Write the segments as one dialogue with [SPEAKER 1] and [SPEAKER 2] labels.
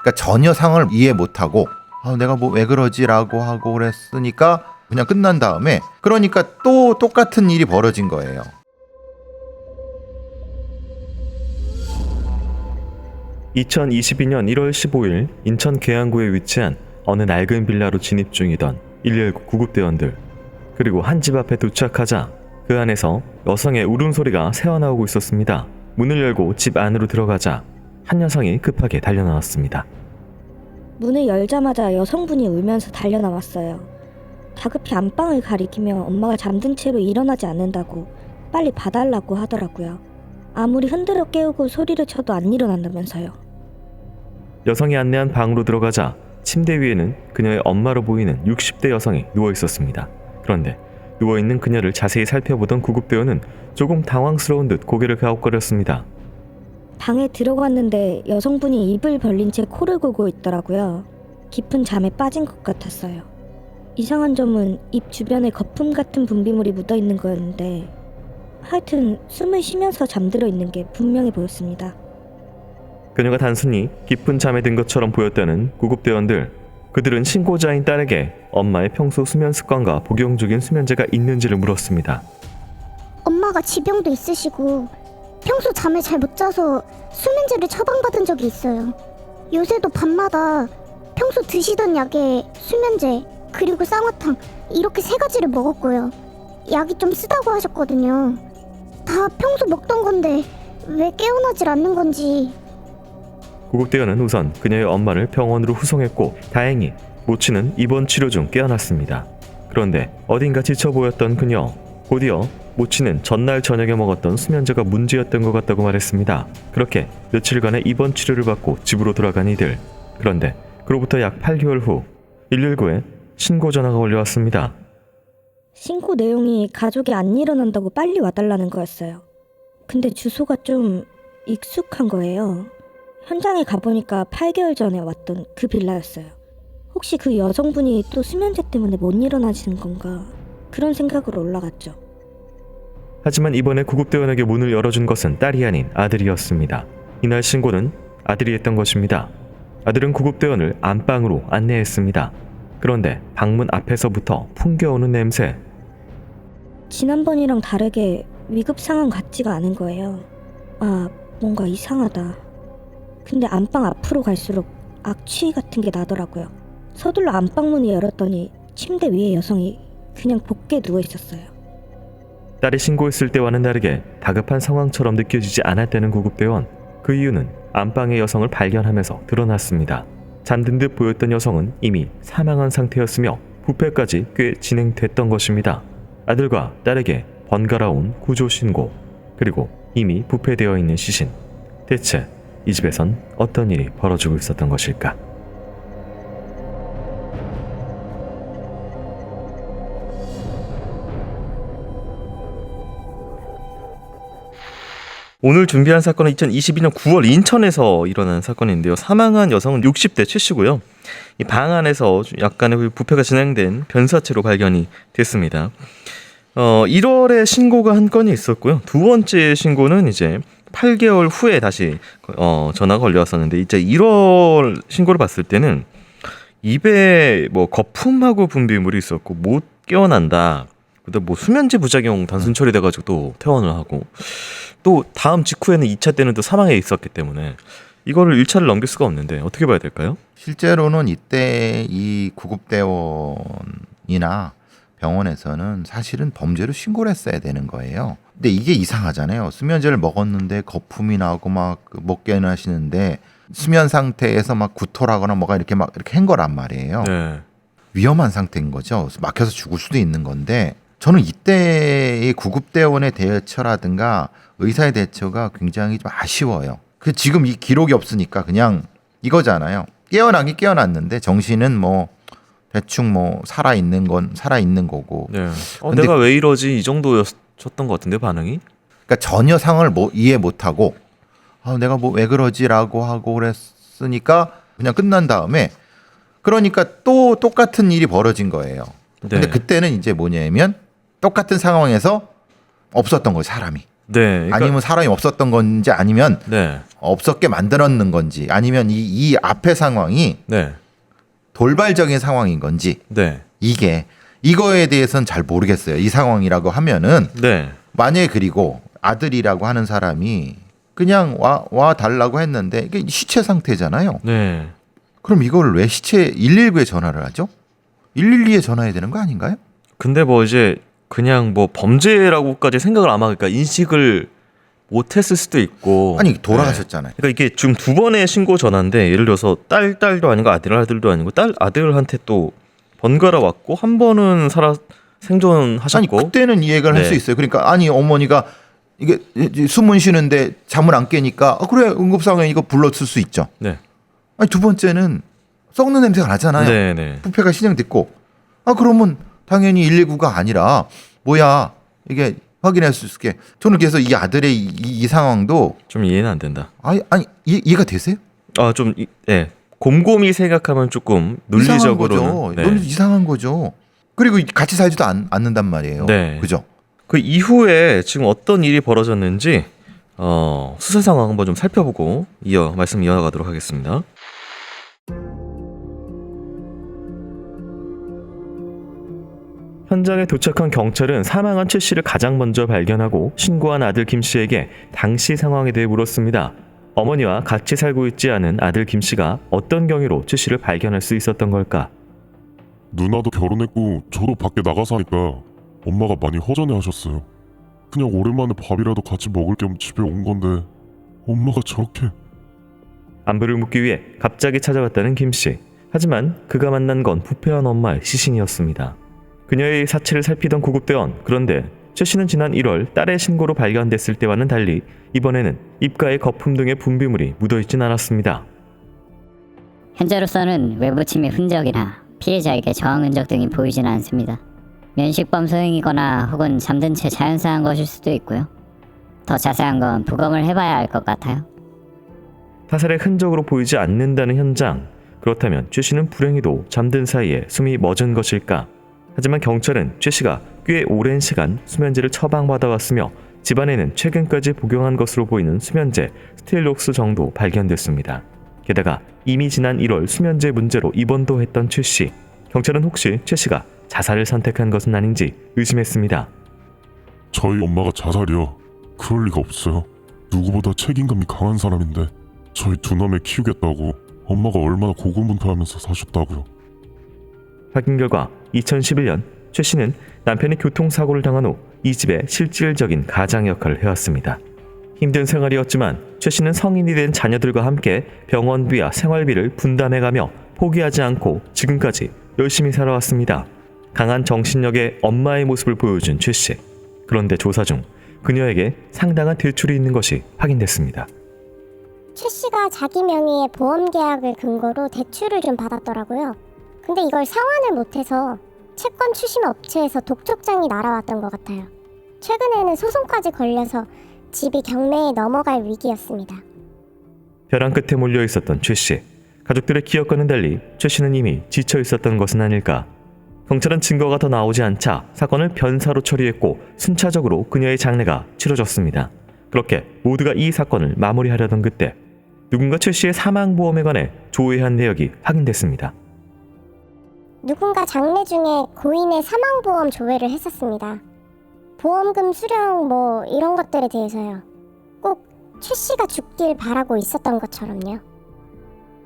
[SPEAKER 1] 그러니까 전혀 상황을 이해 못하고 내가 뭐 왜 그러지라고 하고 그랬으니까 그냥 끝난 다음에 그러니까 또 똑같은 일이 벌어진 거예요.
[SPEAKER 2] (2022년 1월 15일) 인천 계양구에 위치한 어느 낡은 빌라로 진입 중이던 119 구급대원들. 그리고 한 집 앞에 도착하자 그 안에서 여성의 울음소리가 새어나오고 있었습니다. 문을 열고 집 안으로 들어가자 한 여성이 급하게 달려나왔습니다.
[SPEAKER 3] 문을 열자마자 여성분이 울면서 달려나왔어요. 다급히 안방을 가리키며 엄마가 잠든 채로 일어나지 않는다고 빨리 봐달라고 하더라고요. 아무리 흔들어 깨우고 소리를 쳐도 안 일어난다면서요.
[SPEAKER 2] 여성이 안내한 방으로 들어가자 침대 위에는 그녀의 엄마로 보이는 60대 여성이 누워 있었습니다. 그런데 누워있는 그녀를 자세히 살펴보던 구급대원은 조금 당황스러운 듯 고개를 갸웃거렸습니다.
[SPEAKER 3] 방에 들어갔는데 여성분이 입을 벌린 채 코를 골고 있더라고요. 깊은 잠에 빠진 것 같았어요. 이상한 점은 입 주변에 거품 같은 분비물이 묻어있는 거였는데 하여튼 숨을 쉬면서 잠들어 있는 게 분명해 보였습니다.
[SPEAKER 2] 그녀가 단순히 깊은 잠에 든 것처럼 보였다는 구급대원들. 그들은 신고자인 딸에게 엄마의 평소 수면 습관과 복용 중인 수면제가 있는지를 물었습니다.
[SPEAKER 4] 엄마가 지병도 있으시고 평소 잠을 잘 못 자서 수면제를 처방받은 적이 있어요. 요새도 밤마다 평소 드시던 약에 수면제 그리고 쌍화탕 이렇게 3가지를 먹었고요. 약이 좀 쓰다고 하셨거든요. 다 평소 먹던 건데 왜 깨어나질 않는 건지.
[SPEAKER 2] 구급대원은 우선 그녀의 엄마를 병원으로 후송했고 다행히 모치는 입원 치료 중 깨어났습니다. 그런데 어딘가 지쳐 보였던 그녀. 곧이어 모치는 전날 저녁에 먹었던 수면제가 문제였던 것 같다고 말했습니다. 그렇게 며칠간의 입원 치료를 받고 집으로 돌아간 이들. 그런데 그로부터 약 8개월 후 119에 신고 전화가 걸려왔습니다.
[SPEAKER 3] 신고 내용이 가족이 안 일어난다고 빨리 와달라는 거였어요. 근데 주소가 좀 익숙한 거예요. 현장에 가보니까 8개월 전에 왔던 그 빌라였어요. 혹시 그 여성분이 또 수면제 때문에 못 일어나시는 건가? 그런 생각으로 올라갔죠.
[SPEAKER 2] 하지만 이번에 구급대원에게 문을 열어준 것은 딸이 아닌 아들이었습니다. 이날 신고는 아들이 했던 것입니다. 아들은 구급대원을 안방으로 안내했습니다. 그런데 방문 앞에서부터 풍겨오는 냄새.
[SPEAKER 3] 지난번이랑 다르게 위급 상황 같지가 않은 거예요. 뭔가 이상하다. 근데 안방 앞으로 갈수록 악취 같은 게 나더라고요. 서둘러 안방문을 열었더니 침대 위에 여성이 그냥 곱게 누워 있었어요.
[SPEAKER 2] 딸이 신고했을 때와는 다르게 다급한 상황처럼 느껴지지 않았다는 구급대원. 그 이유는 안방의 여성을 발견하면서 드러났습니다. 잠든 듯 보였던 여성은 이미 사망한 상태였으며 부패까지 꽤 진행됐던 것입니다. 아들과 딸에게 번갈아 온 구조신고, 그리고 이미 부패되어 있는 시신. 대체 이 집에선 어떤 일이 벌어지고 있었던 것일까?
[SPEAKER 5] 오늘 준비한 사건은 2022년 9월 인천에서 일어난 사건인데요. 사망한 여성은 60대 최씨고요. 이 방 안에서 약간의 부패가 진행된 변사체로 발견이 됐습니다. 1월에 신고가 한 건이 있었고요. 두 번째 신고는 이제 8개월 후에 다시 전화가 걸려왔었는데 이제 1월 신고를 봤을 때는 입에 뭐 거품하고 분비물이 있었고 못 깨어난다. 그다음 뭐 수면제 부작용 단순 처리돼가지고 또 퇴원을 하고 또 다음 직후에는 2차 때는 또 사망에 있었기 때문에 이거를 1차를 넘길 수가 없는데 어떻게 봐야 될까요?
[SPEAKER 1] 실제로는 이때 이 구급대원이나 병원에서는 사실은 범죄로 신고를 했어야 되는 거예요. 근데 이게 이상하잖아요. 수면제를 먹었는데 거품이 나오고 막 못 깨어나시는데 수면 상태에서 막 구토라거나 뭐가 이렇게 한 거란 말이에요.
[SPEAKER 2] 네.
[SPEAKER 1] 위험한 상태인 거죠. 막혀서 죽을 수도 있는 건데 저는 이때의 구급대원의 대처라든가 의사의 대처가 굉장히 좀 아쉬워요. 지금 이 기록이 없으니까 그냥 이거잖아요. 깨어나긴 깨어났는데 정신은 뭐 대충 뭐 살아있는 건 살아있는 거고.
[SPEAKER 2] 네.
[SPEAKER 1] 근데
[SPEAKER 2] 내가 왜 이러지 이 정도였던 것 같은데 반응이?
[SPEAKER 1] 그러니까 전혀 상황을 이해 못하고 내가 뭐 왜 그러지라고 하고 그랬으니까 그냥 끝난 다음에 그러니까 또 똑같은 일이 벌어진 거예요. 근데
[SPEAKER 2] 네.
[SPEAKER 1] 그때는 이제 뭐냐면 똑같은 상황에서 없었던 거예요, 사람이.
[SPEAKER 5] 네. 그러니까,
[SPEAKER 1] 아니면 사람이 없었던 건지 아니면
[SPEAKER 5] 네.
[SPEAKER 1] 없었게 만들었는 건지 아니면 이 앞의 상황이
[SPEAKER 5] 네.
[SPEAKER 1] 돌발적인 상황인 건지
[SPEAKER 5] 네.
[SPEAKER 1] 이거에 대해서는 잘 모르겠어요. 이 상황이라고 하면은
[SPEAKER 5] 네.
[SPEAKER 1] 만약에 그리고 아들이라고 하는 사람이 그냥 와 달라고 했는데 이게 시체 상태잖아요.
[SPEAKER 5] 네.
[SPEAKER 1] 그럼 이걸 왜 시체 119에 전화를 하죠? 112에 전화해야 되는 거 아닌가요?
[SPEAKER 5] 근데 뭐 이제 그냥 뭐 범죄라고까지 생각을 아마 그러니까 인식을 못했을 수도 있고.
[SPEAKER 1] 아니 돌아가셨잖아요.
[SPEAKER 5] 그러니까 이게 지금 두 번의 신고 전화인데 예를 들어서 딸도 아니고 아들도 아니고 아들한테 또 번갈아 왔고 한 번은 생존하셨고.
[SPEAKER 1] 아니 그때는 이해가 할
[SPEAKER 5] 네.
[SPEAKER 1] 수 있어요. 그러니까 아니 어머니가 이게 숨은 쉬는데 잠을 안 깨니까 그래 응급상황에 이거 불렀을 수 있죠.
[SPEAKER 5] 네.
[SPEAKER 1] 아니 두 번째는 썩는 냄새가 나잖아요.
[SPEAKER 5] 네, 네.
[SPEAKER 1] 부패가 진행됐고 그러면 당연히 119가 아니라 뭐야 이게 확인할 수 있게 저는 그래서 이 아들의 이 상황도
[SPEAKER 5] 좀 이해는 안 된다.
[SPEAKER 1] 아니 이해가 되세요?
[SPEAKER 5] 좀 예. 곰곰이 생각하면 조금
[SPEAKER 1] 이상한
[SPEAKER 5] 논리적으로는
[SPEAKER 1] 거죠.
[SPEAKER 5] 네.
[SPEAKER 1] 너무 이상한 거죠. 그리고 같이 살지도 않는단 말이에요.
[SPEAKER 5] 네.
[SPEAKER 1] 그죠?
[SPEAKER 5] 그 이후에 지금 어떤 일이 벌어졌는지 수사 상황 한번 좀 살펴보고 말씀 이어가도록 하겠습니다.
[SPEAKER 2] 현장에 도착한 경찰은 사망한 최 씨를 가장 먼저 발견하고 신고한 아들 김 씨에게 당시 상황에 대해 물었습니다. 어머니와 같이 살고 있지 않은 아들 김 씨가 어떤 경위로 최 씨를 발견할 수 있었던 걸까?
[SPEAKER 6] 누나도 결혼했고 저도 밖에 나가 사니까 엄마가 많이 허전해 하셨어요. 그냥 오랜만에 밥이라도 같이 먹을 겸 집에 온 건데 엄마가 저렇게.
[SPEAKER 2] 안부를 묻기 위해 갑자기 찾아왔다는 김 씨. 하지만 그가 만난 건 부패한 엄마의 시신이었습니다. 그녀의 사체를 살피던 구급대원. 그런데 최 씨는 지난 1월 딸의 신고로 발견됐을 때와는 달리 이번에는 입가에 거품 등의 분비물이 묻어있진 않았습니다.
[SPEAKER 7] 현재로서는 외부 침입 흔적이나 피해자에게 저항 흔적 등이 보이진 않습니다. 면식범 소행이거나 혹은 잠든 채 자연사한 것일 수도 있고요. 더 자세한 건 부검을 해봐야 할 것 같아요.
[SPEAKER 2] 타살의 흔적으로 보이지 않는다는 현장. 그렇다면 최 씨는 불행히도 잠든 사이에 숨이 멎은 것일까? 하지만 경찰은 최 씨가 꽤 오랜 시간 수면제를 처방받아왔으며 집안에는 최근까지 복용한 것으로 보이는 수면제 스틸록스 정도 발견됐습니다. 게다가 이미 지난 1월 수면제 문제로 입원도 했던 최 씨. 경찰은 혹시 최 씨가 자살을 선택한 것은 아닌지 의심했습니다.
[SPEAKER 6] 저희 엄마가 자살이요? 그럴 리가 없어요. 누구보다 책임감이 강한 사람인데 저희 두 남매 키우겠다고 엄마가 얼마나 고군분투하면서 사셨다고요.
[SPEAKER 2] 확인 결과 2011년 최 씨는 남편이 교통사고를 당한 후 이 집의 실질적인 가장 역할을 해왔습니다. 힘든 생활이었지만 최 씨는 성인이 된 자녀들과 함께 병원비와 생활비를 분담해가며 포기하지 않고 지금까지 열심히 살아왔습니다. 강한 정신력의 엄마의 모습을 보여준 최 씨. 그런데 조사 중 그녀에게 상당한 대출이 있는 것이 확인됐습니다.
[SPEAKER 4] 최 씨가 자기 명의의 보험 계약을 근거로 대출을 좀 받았더라고요. 근데 이걸 상환을 못해서 채권 추심 업체에서 독촉장이 날아왔던 것 같아요. 최근에는 소송까지 걸려서 집이 경매에 넘어갈 위기였습니다.
[SPEAKER 2] 벼랑 끝에 몰려 있었던 최 씨. 가족들의 기억과는 달리 최 씨는 이미 지쳐 있었던 것은 아닐까. 경찰은 증거가 더 나오지 않자 사건을 변사로 처리했고 순차적으로 그녀의 장례가 치러졌습니다. 그렇게 모두가 이 사건을 마무리하려던 그때 누군가 최 씨의 사망보험에 관해 조회한 내역이 확인됐습니다.
[SPEAKER 4] 누군가 장례 중에 고인의 사망보험 조회를 했었습니다. 보험금 수령 이런 것들에 대해서요. 꼭 최 씨가 죽길 바라고 있었던 것처럼요.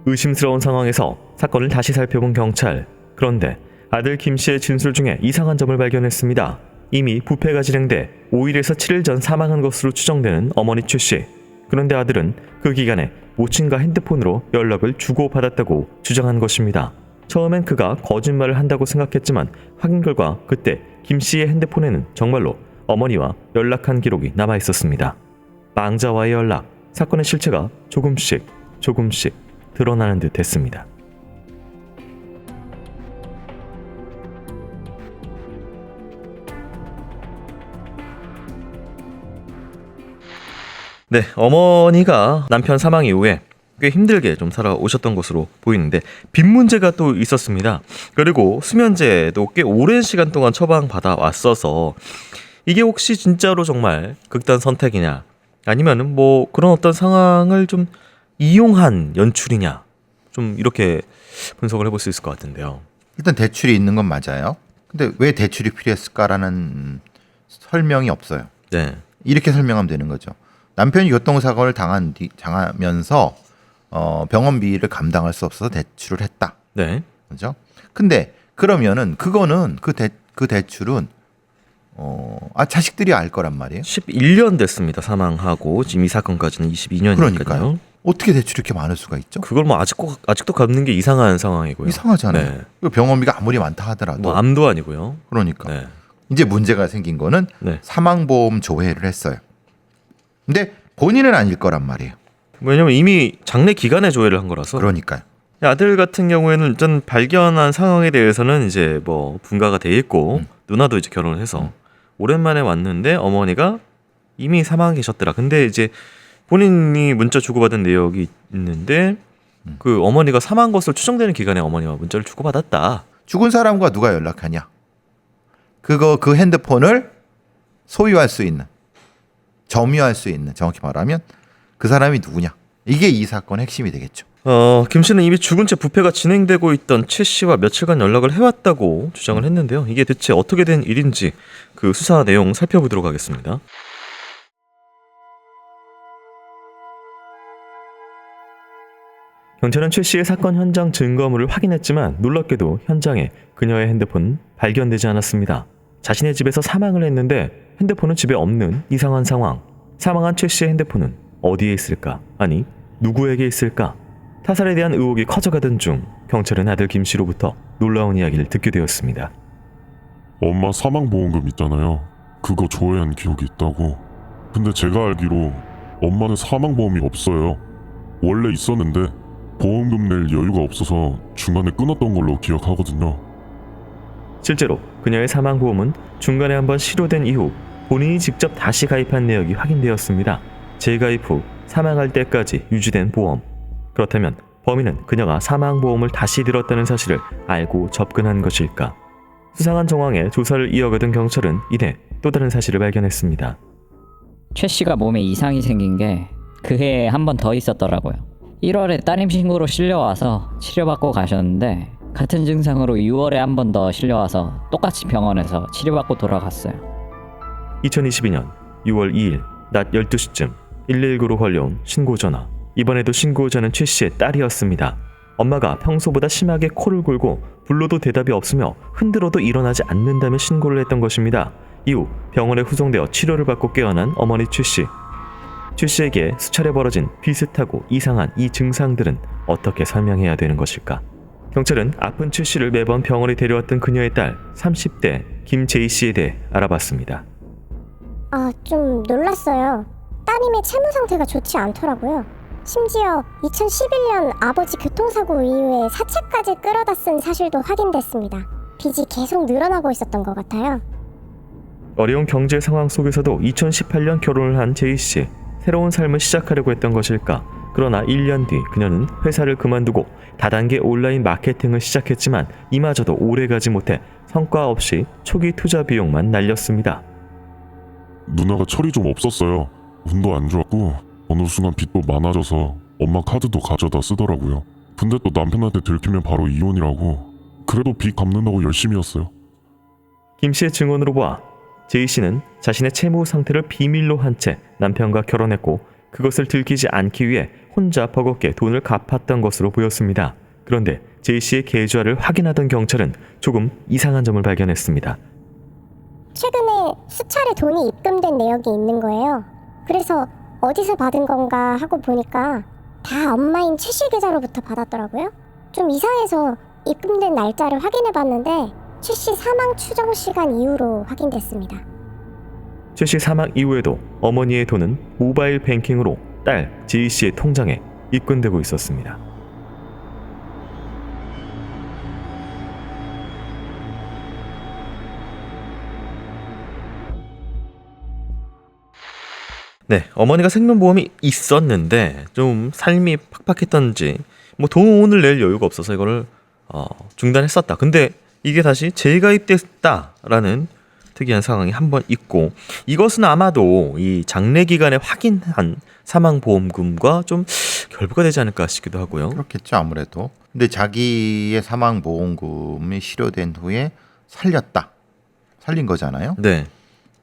[SPEAKER 2] 의심스러운 상황에서 사건을 다시 살펴본 경찰. 그런데 아들 김 씨의 진술 중에 이상한 점을 발견했습니다. 이미 부패가 진행돼 5일에서 7일 전 사망한 것으로 추정되는 어머니 최 씨. 그런데 아들은 그 기간에 모친과 핸드폰으로 연락을 주고받았다고 주장한 것입니다. 처음엔 그가 거짓말을 한다고 생각했지만 확인 결과 그때 김 씨의 핸드폰에는 정말로 어머니와 연락한 기록이 남아 있었습니다. 망자와의 연락, 사건의 실체가 조금씩 드러나는 듯 했습니다.
[SPEAKER 5] 네, 어머니가 남편 사망 이후에 꽤 힘들게 좀 살아오셨던 것으로 보이는데 빚 문제가 또 있었습니다. 그리고 수면제도 꽤 오랜 시간 동안 처방받아 왔어서 이게 혹시 진짜로 정말 극단 선택이냐, 아니면은 뭐 그런 어떤 상황을 좀 이용한 연출이냐, 좀 이렇게 분석을 해볼 수 있을 것 같은데요.
[SPEAKER 1] 일단 대출이 있는 건 맞아요. 근데 왜 대출이 필요했을까라는 설명이 없어요.
[SPEAKER 5] 네.
[SPEAKER 1] 이렇게 설명하면 되는 거죠. 남편이 교통사고를 당하면서 병원비를 감당할 수 없어서 대출을 했다.
[SPEAKER 5] 네.
[SPEAKER 1] 그죠? 근데 그러면은 그거는 그 대출은 자식들이 알 거란 말이에요.
[SPEAKER 5] 11년 됐습니다. 사망하고 지금 이 사건까지는 22년이니까요.
[SPEAKER 1] 그러니까요. 어떻게 대출이 이렇게 많을 수가 있죠?
[SPEAKER 5] 그걸 뭐 아직도 갚는 게 이상한 상황이고요.
[SPEAKER 1] 이상하잖아요.
[SPEAKER 5] 네.
[SPEAKER 1] 그 병원비가 아무리 많다 하더라도
[SPEAKER 5] 뭐 암도 아니고요.
[SPEAKER 1] 그러니까
[SPEAKER 5] 네.
[SPEAKER 1] 이제 문제가 생긴 거는
[SPEAKER 5] 네.
[SPEAKER 1] 사망보험 조회를 했어요. 근데 본인은 아닐 거란 말이에요.
[SPEAKER 5] 왜냐면 이미 장례 기간에 조회를 한 거라서.
[SPEAKER 1] 그러니까요.
[SPEAKER 5] 아들 같은 경우에는 일단 발견한 상황에 대해서는 이제 뭐 분가가 돼 있고 누나도 이제 결혼을 해서 오랜만에 왔는데 어머니가 이미 사망해 계셨더라. 근데 이제 본인이 문자 주고받은 내역이 있는데 그 어머니가 사망한 것으로 추정되는 기간에 어머니와 문자를 주고받았다.
[SPEAKER 1] 죽은 사람과 누가 연락하냐? 그 핸드폰을 소유할 수 있는, 점유할 수 있는, 정확히 말하면 그 사람이 누구냐? 이게 이 사건의 핵심이 되겠죠.
[SPEAKER 5] 김 씨는 이미 죽은 채 부패가 진행되고 있던 최 씨와 며칠간 연락을 해왔다고 주장을 했는데요. 이게 대체 어떻게 된 일인지 그 수사 내용 살펴보도록 하겠습니다.
[SPEAKER 2] 경찰은 최 씨의 사건 현장 증거물을 확인했지만 놀랍게도 현장에 그녀의 핸드폰 발견되지 않았습니다. 자신의 집에서 사망을 했는데 핸드폰은 집에 없는 이상한 상황. 사망한 최 씨의 핸드폰은 어디에 있을까? 아니, 누구에게 있을까? 타살에 대한 의혹이 커져가던 중 경찰은 아들 김 씨로부터 놀라운 이야기를 듣게 되었습니다.
[SPEAKER 6] 엄마 사망보험금 있잖아요. 그거 조회한 기억이 있다고. 근데 제가 알기로 엄마는 사망보험이 없어요. 원래 있었는데 보험금 낼 여유가 없어서 중간에 끊었던 걸로 기억하거든요.
[SPEAKER 2] 실제로 그녀의 사망보험은 중간에 한번 실효된 이후 본인이 직접 다시 가입한 내역이 확인되었습니다. 재가입 후 사망할 때까지 유지된 보험. 그렇다면 범인은 그녀가 사망보험을 다시 들었다는 사실을 알고 접근한 것일까? 수상한 정황에 조사를 이어가던 경찰은 이내 또 다른 사실을 발견했습니다.
[SPEAKER 8] 최 씨가 몸에 이상이 생긴 게 그 해에 한 번 더 있었더라고요. 1월에 따님 신고로 실려와서 치료받고 가셨는데 같은 증상으로 6월에 한 번 더 실려와서 똑같이 병원에서 치료받고 돌아갔어요.
[SPEAKER 2] 2022년 6월 2일 낮 12시쯤 119로 걸려온 신고전화. 이번에도 신고자는 최 씨의 딸이었습니다. 엄마가 평소보다 심하게 코를 골고 불러도 대답이 없으며 흔들어도 일어나지 않는다며 신고를 했던 것입니다. 이후 병원에 후송되어 치료를 받고 깨어난 어머니 최 씨. 최 씨에게 수차례 벌어진 비슷하고 이상한 이 증상들은 어떻게 설명해야 되는 것일까? 경찰은 아픈 최 씨를 매번 병원에 데려왔던 그녀의 딸 30대 김제이 씨에 대해 알아봤습니다.
[SPEAKER 4] 좀 놀랐어요. 따님의 채무 상태가 좋지 않더라고요. 심지어 2011년 아버지 교통사고 이후에 사채까지 끌어다 쓴 사실도 확인됐습니다. 빚이 계속 늘어나고 있었던 것 같아요.
[SPEAKER 2] 어려운 경제 상황 속에서도 2018년 결혼을 한 제이 씨. 새로운 삶을 시작하려고 했던 것일까? 그러나 1년 뒤 그녀는 회사를 그만두고 다단계 온라인 마케팅을 시작했지만 이마저도 오래가지 못해 성과 없이 초기 투자 비용만 날렸습니다.
[SPEAKER 6] 누나가 철이 좀 없었어요. 운도 안 좋았고 어느 순간 빚도 많아져서 엄마 카드도 가져다 쓰더라고요. 근데 또 남편한테 들키면 바로 이혼이라고. 그래도 빚 갚는다고 열심히 했어요.
[SPEAKER 2] 김 씨의 증언으로 보아 제이 씨는 자신의 채무 상태를 비밀로 한 채 남편과 결혼했고 그것을 들키지 않기 위해 혼자 버겁게 돈을 갚았던 것으로 보였습니다. 그런데 제이 씨의 계좌를 확인하던 경찰은 조금 이상한 점을 발견했습니다.
[SPEAKER 4] 최근에 수차례 돈이 입금된 내역이 있는 거예요. 그래서 어디서 받은 건가 하고 보니까 다 엄마인 최 씨 계좌로부터 받았더라고요. 좀 이상해서 입금된 날짜를 확인해봤는데 최 씨 사망 추정 시간 이후로 확인됐습니다.
[SPEAKER 2] 최 씨 사망 이후에도 어머니의 돈은 모바일 뱅킹으로 딸 제이 씨의 통장에 입금되고 있었습니다.
[SPEAKER 5] 네, 어머니가 생명보험이 있었는데 좀 삶이 팍팍했던지 뭐 돈을 낼 여유가 없어서 이거를 중단했었다. 근데 이게 다시 재가입됐다라는 특이한 상황이 한 번 있고, 이것은 아마도 이 장례 기간에 확인한 사망보험금과 좀 결부가 되지 않을까 싶기도 하고요.
[SPEAKER 1] 그렇겠죠, 아무래도. 근데 자기의 사망 보험금이 실효된 후에 살린 거잖아요.
[SPEAKER 5] 네.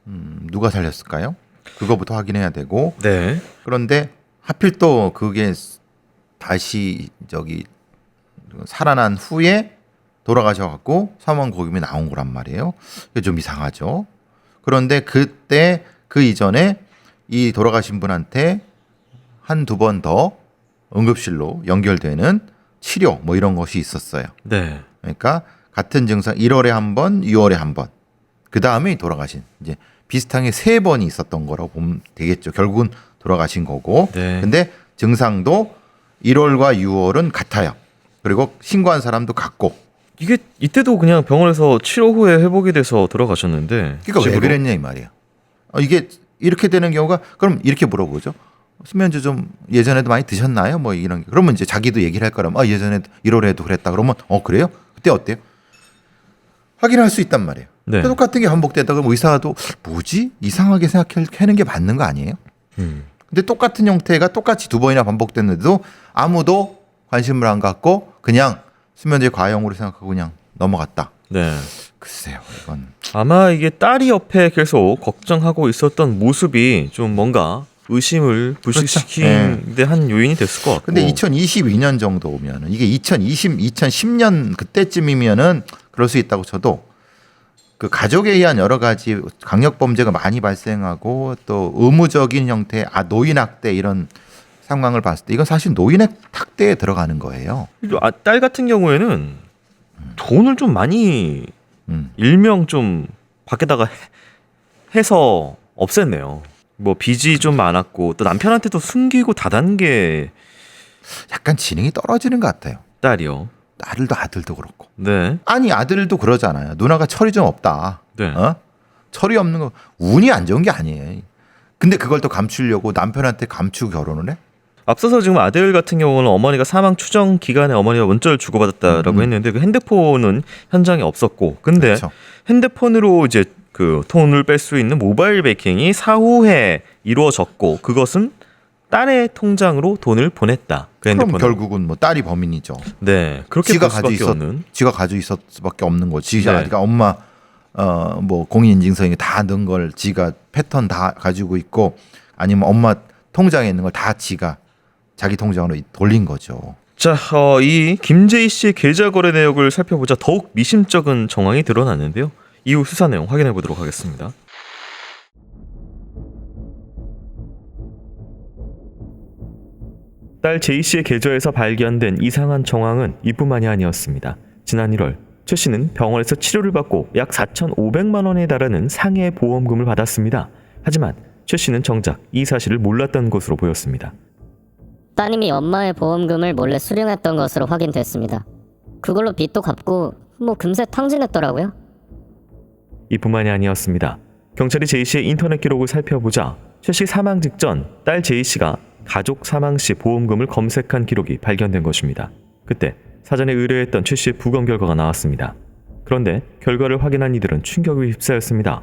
[SPEAKER 1] 누가 살렸을까요? 그거부터 확인해야 되고.
[SPEAKER 5] 네.
[SPEAKER 1] 그런데 하필 또 그게 다시 살아난 후에 돌아가셔갖고 사망보험금이 나온 거란 말이에요. 이게 좀 이상하죠. 그런데 그때 그 이전에 이 돌아가신 분한테 한두 번 더 응급실로 연결되는 치료 뭐 이런 것이 있었어요.
[SPEAKER 5] 네.
[SPEAKER 1] 그러니까 같은 증상 1월에 한 번, 6월에 한 번. 그 다음에 돌아가신 이제 비슷하게 3번이 있었던 거라고 보면 되겠죠. 결국은 돌아가신 거고.
[SPEAKER 5] 네.
[SPEAKER 1] 근데 증상도 1월과 6월은 같아요. 그리고 신고한 사람도 같고.
[SPEAKER 5] 이게 이때도 그냥 병원에서 치료 후에 회복이 돼서 돌아가셨는데.
[SPEAKER 1] 그러니까 왜
[SPEAKER 5] 집으로?
[SPEAKER 1] 그랬냐 이 말이야. 이게 이렇게 되는 경우가 그럼 이렇게 물어보죠. 수면제 좀 예전에도 많이 드셨나요? 뭐 이런 게. 그러면 이제 자기도 얘기를 할 거라면 예전에 1월에도 그랬다. 그러면 그래요? 그때 어때요? 확인할 수 있단 말이에요.
[SPEAKER 5] 네.
[SPEAKER 1] 똑같은 게 반복되다 그러면 의사도 뭐지? 이상하게 생각하는 게 맞는 거 아니에요? 근데 똑같은 형태가 똑같이 2번이나 반복됐는데도 아무도 관심을 안 갖고 그냥 수면제 과용으로 생각하고 그냥 넘어갔다.
[SPEAKER 5] 네.
[SPEAKER 1] 글쎄요, 이건
[SPEAKER 5] 아마 이게 딸이 옆에 계속 걱정하고 있었던 모습이 좀 뭔가 의심을 불식시킨 데 한 요인이 됐을 것 같고.
[SPEAKER 1] 근데 2022년 정도 오면은 이게 2010년 그때쯤이면은 그럴 수 있다고 쳐도 그 가족에 의한 여러 가지 강력 범죄가 많이 발생하고 또 의무적인 형태 노인 학대 이런 상황을 봤을 때 이건 사실 노인의 학대에 들어가는 거예요.
[SPEAKER 5] 딸 같은 경우에는 돈을 좀 많이 일명 좀 밖에다가 해서 없앴네요. 뭐 빚이 좀 많았고 또 남편한테도 숨기고 다단계.
[SPEAKER 1] 약간 지능이 떨어지는 것 같아요.
[SPEAKER 5] 딸이요.
[SPEAKER 1] 아들도 그렇고.
[SPEAKER 5] 네.
[SPEAKER 1] 아니 아들도 그러잖아요. 누나가 철이 좀 없다.
[SPEAKER 5] 네.
[SPEAKER 1] 철이 없는 거 운이 안 좋은 게 아니에요. 근데 그걸 또 감추려고 남편한테 감추고 결혼을 해?
[SPEAKER 5] 앞서서 지금 아들 같은 경우는 어머니가 사망 추정 기간에 어머니가 문자를 주고받았다라고 했는데 그 핸드폰은 현장에 없었고, 근데
[SPEAKER 1] 그렇죠.
[SPEAKER 5] 핸드폰으로 이제 그 돈을 뺄 수 있는 모바일 베이킹이 사후에 이루어졌고 그것은 딸의 통장으로 돈을 보냈다. 그
[SPEAKER 1] 그럼
[SPEAKER 5] 핸드폰으로.
[SPEAKER 1] 결국은 뭐 딸이 범인이죠.
[SPEAKER 5] 네, 그렇게
[SPEAKER 1] 지가
[SPEAKER 5] 볼 수밖에 없는.
[SPEAKER 1] 지가 가지고 있을 수밖에 없는 거지.
[SPEAKER 5] 네.
[SPEAKER 1] 그러니까 엄마 뭐 공인인증서에 다 넣은 걸 지가 패턴 다 가지고 있고 아니면 엄마 통장에 있는 걸 다 지가 자기 통장으로 돌린 거죠.
[SPEAKER 5] 자, 이 김재희 씨의 계좌 거래 내역을 살펴보자 더욱 미심쩍은 정황이 드러났는데요. 이후 수사 내용 확인해 보도록 하겠습니다.
[SPEAKER 2] 딸 제이 씨의 계좌에서 발견된 이상한 정황은 이뿐만이 아니었습니다. 지난 1월 최 씨는 병원에서 치료를 받고 약 4,500만 원에 달하는 상해 보험금을 받았습니다. 하지만 최 씨는 정작 이 사실을 몰랐던 것으로 보였습니다.
[SPEAKER 7] 따님이 엄마의 보험금을 몰래 수령했던 것으로 확인됐습니다. 그걸로 빚도 갚고 금세 탕진했더라고요.
[SPEAKER 2] 이뿐만이 아니었습니다. 경찰이 제이 씨의 인터넷 기록을 살펴보자 최 씨 사망 직전 딸 제이 씨가 가족 사망 시 보험금을 검색한 기록이 발견된 것입니다. 그때 사전에 의뢰했던 최 씨의 부검 결과가 나왔습니다. 그런데 결과를 확인한 이들은 충격에 휩싸였습니다.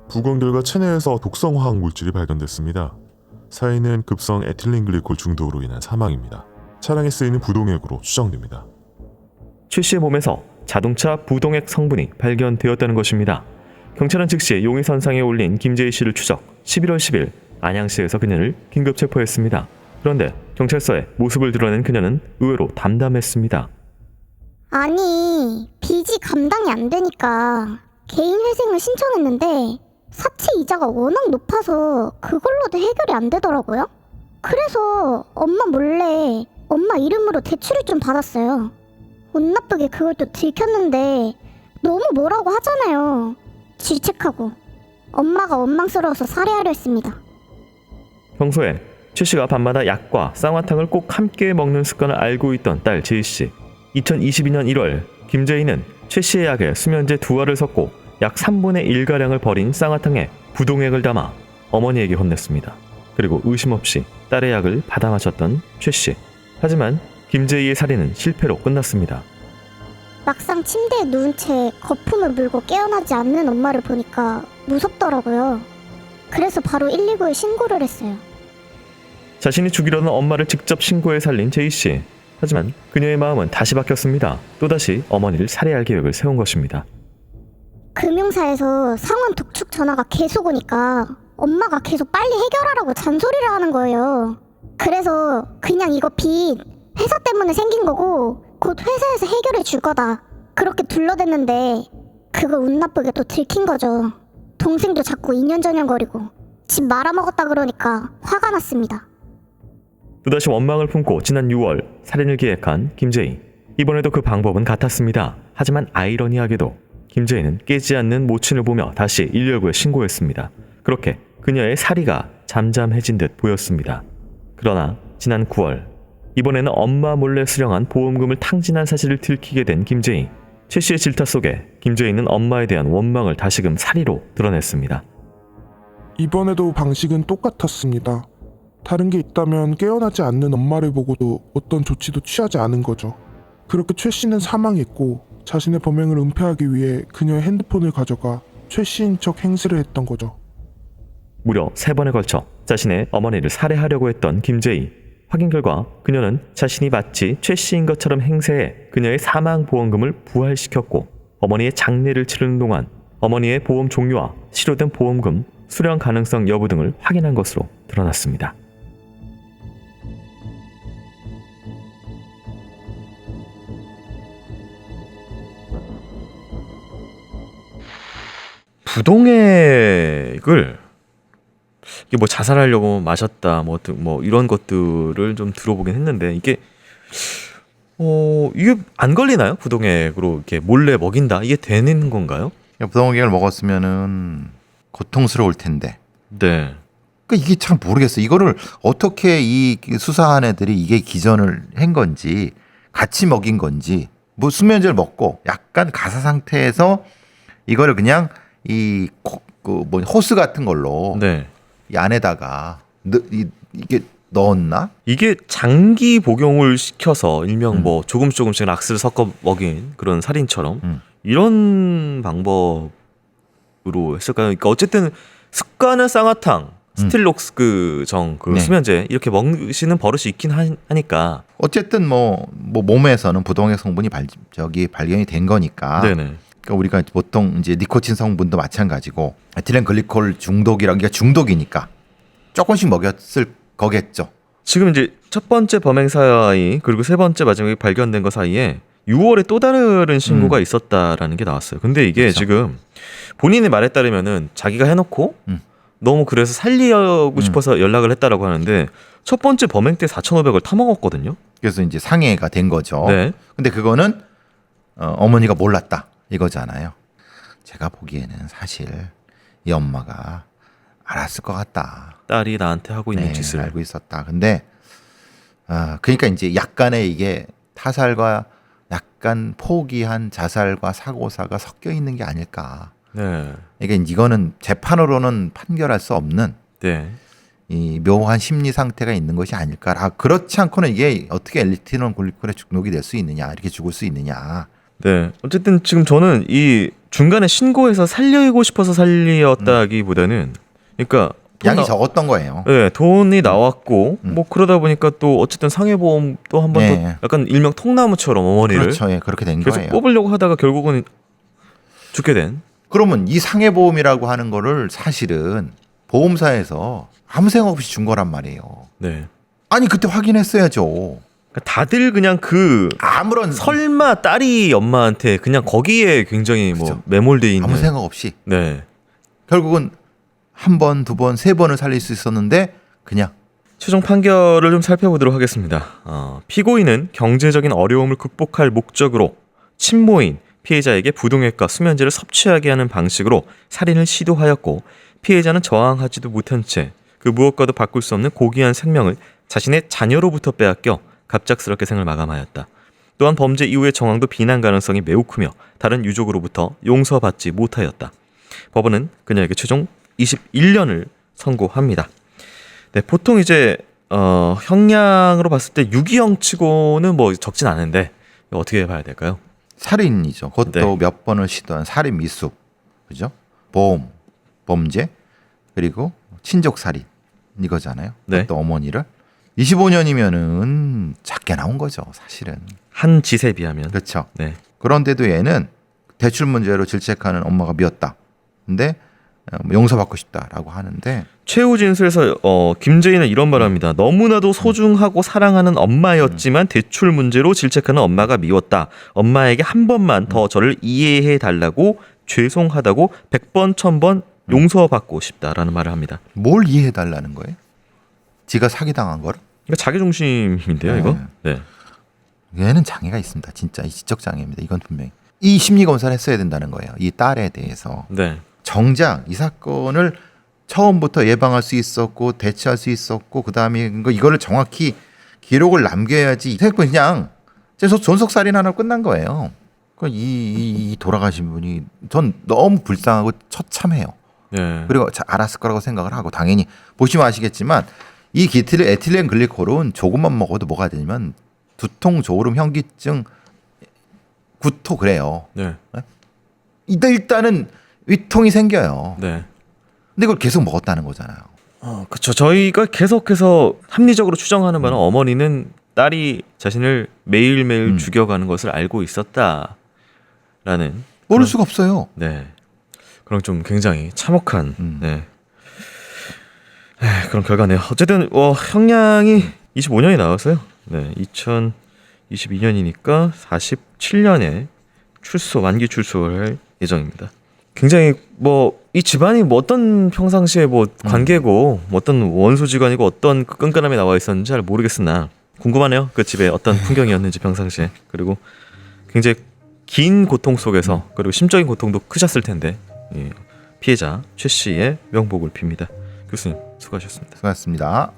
[SPEAKER 9] 부검 결과 체내에서 독성 화학 물질이 발견됐습니다. 사인은 급성 에틸렌글리콜 중독으로 인한 사망입니다. 차량에 쓰이는 부동액으로 추정됩니다.
[SPEAKER 2] 최 씨의 몸에서 자동차 부동액 성분이 발견되었다는 것입니다. 경찰은 즉시 용의선상에 올린 김재희 씨를 추적 11월 10일 안양시에서 그녀를 긴급 체포했습니다. 그런데 경찰서에 모습을 드러낸 그녀는 의외로 담담했습니다.
[SPEAKER 4] 아니, 빚이 감당이 안 되니까 개인 회생을 신청했는데 사채 이자가 워낙 높아서 그걸로도 해결이 안 되더라고요. 그래서 엄마 몰래 엄마 이름으로 대출을 좀 받았어요. 운 나쁘게 그걸 또 들켰는데 너무 뭐라고 하잖아요. 질책하고 엄마가 원망스러워서 살해하려 했습니다.
[SPEAKER 2] 평소에 최 씨가 밤마다 약과 쌍화탕을 꼭 함께 먹는 습관을 알고 있던 딸 제이 씨. 2022년 1월 김제희는 최 씨의 약에 수면제 2알을 섞고 약 3분의 1가량을 버린 쌍화탕에 부동액을 담아 어머니에게 혼냈습니다. 그리고 의심 없이 딸의 약을 받아 마셨던 최 씨. 하지만 김제희의 살인은 실패로 끝났습니다.
[SPEAKER 4] 막상 침대에 누운 채 거품을 물고 깨어나지 않는 엄마를 보니까 무섭더라고요. 그래서 바로 119에 신고를 했어요.
[SPEAKER 2] 자신이 죽이려는 엄마를 직접 신고해 살린 제이 씨. 하지만 그녀의 마음은 다시 바뀌었습니다. 또다시 어머니를 살해할 계획을 세운 것입니다.
[SPEAKER 4] 금융사에서 상환 독촉 전화가 계속 오니까 엄마가 계속 빨리 해결하라고 잔소리를 하는 거예요. 그래서 그냥 이거 빚 회사 때문에 생긴 거고 곧 회사에서 해결해 줄 거다. 그렇게 둘러댔는데 그걸 운 나쁘게 또 들킨 거죠. 동생도 자꾸 2년 전형거리고 집 말아먹었다 그러니까 화가 났습니다.
[SPEAKER 2] 또다시 원망을 품고 지난 6월 살인을 계획한 김제이. 이번에도 그 방법은 같았습니다. 하지만 아이러니하게도 김제이는 깨지 않는 모친을 보며 다시 119에 신고했습니다. 그렇게 그녀의 사리가 잠잠해진 듯 보였습니다. 그러나 지난 9월 이번에는 엄마 몰래 수령한 보험금을 탕진한 사실을 들키게 된 김제이. 최 씨의 질타 속에 김제이는 엄마에 대한 원망을 다시금 사리로 드러냈습니다.
[SPEAKER 10] 이번에도 방식은 똑같았습니다. 다른 게 있다면 깨어나지 않는 엄마를 보고도 어떤 조치도 취하지 않은 거죠. 그렇게 최 씨는 사망했고 자신의 범행을 은폐하기 위해 그녀의 핸드폰을 가져가 최 씨인 척 행세를 했던 거죠.
[SPEAKER 2] 무려 3번에 걸쳐 자신의 어머니를 살해하려고 했던 김제이. 확인 결과 그녀는 자신이 마치 최 씨인 것처럼 행세해 그녀의 사망 보험금을 부활시켰고 어머니의 장례를 치르는 동안 어머니의 보험 종류와 실효된 보험금 수령 가능성 여부 등을 확인한 것으로 드러났습니다.
[SPEAKER 5] 부동액을 이게 뭐 자살하려고 마셨다 뭐 이런 것들을 좀 들어보긴 했는데 이게 안 걸리나요? 부동액으로 이렇게 몰래 먹인다 이게 되는 건가요?
[SPEAKER 1] 부동액을 먹었으면은 고통스러울 텐데.
[SPEAKER 5] 네.
[SPEAKER 1] 그러니까 이게 참 모르겠어요. 이거를 어떻게 이 수사한 애들이 이게 기전을 한 건지 같이 먹인 건지 뭐 수면제를 먹고 약간 가사 상태에서 이거를 그냥 이 호스 같은 걸로
[SPEAKER 5] 네.
[SPEAKER 1] 이 안에다가 이게 넣었나?
[SPEAKER 5] 이게 장기 복용을 시켜서 일명 뭐 조금씩 락스를 섞어 먹인 그런 살인처럼 이런 방법으로 했을까요? 그러니까 어쨌든 습관은 쌍화탕, 스틸록스 네. 수면제 이렇게 먹으시는 버릇이 있긴 하니까
[SPEAKER 1] 어쨌든 뭐 몸에서는 부동액 성분이 발견이 된 거니까.
[SPEAKER 5] 네네.
[SPEAKER 1] 그러니까 우리가 보통 이제 니코틴 성분도 마찬가지고 에틸렌 글리콜 중독이란 게 중독이니까 조금씩 먹였을 거겠죠.
[SPEAKER 5] 지금 이제 첫 번째 범행 사이 그리고 세 번째 마지막에 발견된 거 사이에 6월에 또 다른 신고가 있었다라는 게 나왔어요. 근데 이게
[SPEAKER 1] 그렇죠.
[SPEAKER 5] 지금 본인의 말에 따르면은 자기가 해놓고 너무 그래서 살리고 싶어서 연락을 했다라고 하는데 첫 번째 범행 때 4,500을 타먹었거든요.
[SPEAKER 1] 그래서 이제 상해가 된 거죠.
[SPEAKER 5] 네.
[SPEAKER 1] 근데 그거는 어머니가 몰랐다 이거잖아요. 제가 보기에는 사실 이 엄마가 알았을 것 같다.
[SPEAKER 5] 딸이 나한테 하고 있는 짓을
[SPEAKER 1] 알고 있었다. 근데 그러니까 이제 약간의 이게 타살과 약간 포기한 자살과 사고사가 섞여 있는 게 아닐까.
[SPEAKER 5] 네.
[SPEAKER 1] 이게 이거는 재판으로는 판결할 수 없는
[SPEAKER 5] 네.
[SPEAKER 1] 이 묘한 심리 상태가 있는 것이 아닐까. 그렇지 않고는 이게 어떻게 엘리티논 글리콜에 중독이 될 수 있느냐, 이렇게 죽을 수 있느냐.
[SPEAKER 5] 네. 어쨌든 지금 저는 이 중간에 신고해서 살리고 싶어서 살리었다기보다는 그러니까
[SPEAKER 1] 양이 적었던 거예요.
[SPEAKER 5] 네, 돈이 나왔고 뭐 그러다 보니까 또 어쨌든 상해보험 또 한 번 더 약간 일명 통나무처럼 어머니를
[SPEAKER 1] 그렇죠. 예, 그렇게 된
[SPEAKER 5] 계속
[SPEAKER 1] 거예요.
[SPEAKER 5] 뽑으려고 하다가 결국은 죽게 된.
[SPEAKER 1] 그러면 이 상해보험이라고 하는 거를 사실은 보험사에서 아무 생각 없이 준 거란 말이에요.
[SPEAKER 5] 네.
[SPEAKER 1] 아니 그때 확인했어야죠.
[SPEAKER 5] 다들 그냥
[SPEAKER 1] 아무런
[SPEAKER 5] 설마 딸이 엄마한테 그냥 거기에 굉장히
[SPEAKER 1] 그렇죠.
[SPEAKER 5] 뭐 매몰돼 있는
[SPEAKER 1] 아무 생각 없이
[SPEAKER 5] 네.
[SPEAKER 1] 결국은 한 번, 두 번, 세 번을 살릴 수 있었는데 그냥
[SPEAKER 5] 최종 판결을 좀 살펴보도록 하겠습니다. 피고인은 경제적인 어려움을 극복할 목적으로 친모인 피해자에게 부동액과 수면제를 섭취하게 하는 방식으로 살인을 시도하였고 피해자는 저항하지도 못한 채 그 무엇과도 바꿀 수 없는 고귀한 생명을 자신의 자녀로부터 빼앗겨 갑작스럽게 생을 마감하였다. 또한 범죄 이후의 정황도 비난 가능성이 매우 크며 다른 유족으로부터 용서받지 못하였다. 법원은 그녀에게 최종 21년을 선고합니다. 네, 보통 이제 형량으로 봤을 때 유기형 치고는 뭐 적진 않은데 어떻게 봐야 될까요?
[SPEAKER 1] 살인이죠. 그것도
[SPEAKER 5] 네.
[SPEAKER 1] 몇 번을 시도한 살인 미수, 그죠? 보험, 범죄, 그리고 친족 살인 이거잖아요.
[SPEAKER 5] 네.
[SPEAKER 1] 그것도 어머니를 25년이면은 작게 나온 거죠, 사실은.
[SPEAKER 5] 한 짓에 비하면.
[SPEAKER 1] 그렇죠.
[SPEAKER 5] 네.
[SPEAKER 1] 그런데도 얘는 대출 문제로 질책하는 엄마가 미웠다. 근데 용서받고 싶다라고 하는데
[SPEAKER 5] 최후 진술에서 김재희는 이런 말을 합니다. 너무나도 소중하고 사랑하는 엄마였지만 대출 문제로 질책하는 엄마가 미웠다. 엄마에게 한 번만 더 저를 이해해 달라고 죄송하다고 100번 1000번 용서받고 싶다라는 말을 합니다.
[SPEAKER 1] 뭘 이해해 달라는 거예요? 지가 사기당한 거를?
[SPEAKER 5] 그러니까 자기 중심인데요,
[SPEAKER 1] 네.
[SPEAKER 5] 이거. 네.
[SPEAKER 1] 얘는 장애가 있습니다. 진짜 이 지적 장애입니다. 이건 분명히 이 심리 검사를 했어야 된다는 거예요. 이 딸에 대해서.
[SPEAKER 5] 네.
[SPEAKER 1] 정작 이 사건을 처음부터 예방할 수 있었고 대처할 수 있었고 그다음에 이거를 정확히 기록을 남겨야지. 그냥 존속살인 하나로 끝난 거예요. 이 돌아가신 분이 전 너무 불쌍하고 처참해요.
[SPEAKER 5] 네.
[SPEAKER 1] 그리고 알았을 거라고 생각을 하고 당연히 보시면 아시겠지만 이 에틸렌 글리콜은 조금만 먹어도 뭐가 되냐면 두통, 졸음, 현기증, 구토 그래요.
[SPEAKER 5] 네.
[SPEAKER 1] 일단은 위통이 생겨요.
[SPEAKER 5] 네.
[SPEAKER 1] 근데 이걸 계속 먹었다는 거잖아요.
[SPEAKER 5] 그렇죠. 저희가 계속해서 합리적으로 추정하는 바는 어머니는 딸이 자신을 매일매일 죽여가는 것을 알고 있었다라는
[SPEAKER 1] 모를 수가 없어요.
[SPEAKER 5] 네. 그럼 좀 굉장히 참혹한 네. 그런 결과네요. 어쨌든 형량이 25년이 나왔어요. 네. 2022년이니까 47년에 만기 출소를 할 예정입니다. 굉장히 이 집안이 어떤 평상시에 관계고 어떤 원소지간이고 어떤 끈끈함이 나와 있었는지 잘 모르겠으나 궁금하네요. 그 집에 어떤 풍경이었는지 평상시에. 그리고 굉장히 긴 고통 속에서 그리고 심적인 고통도 크셨을 텐데 피해자 최 씨의 명복을 빕니다. 교수님 수고하셨습니다.
[SPEAKER 1] 수고하셨습니다.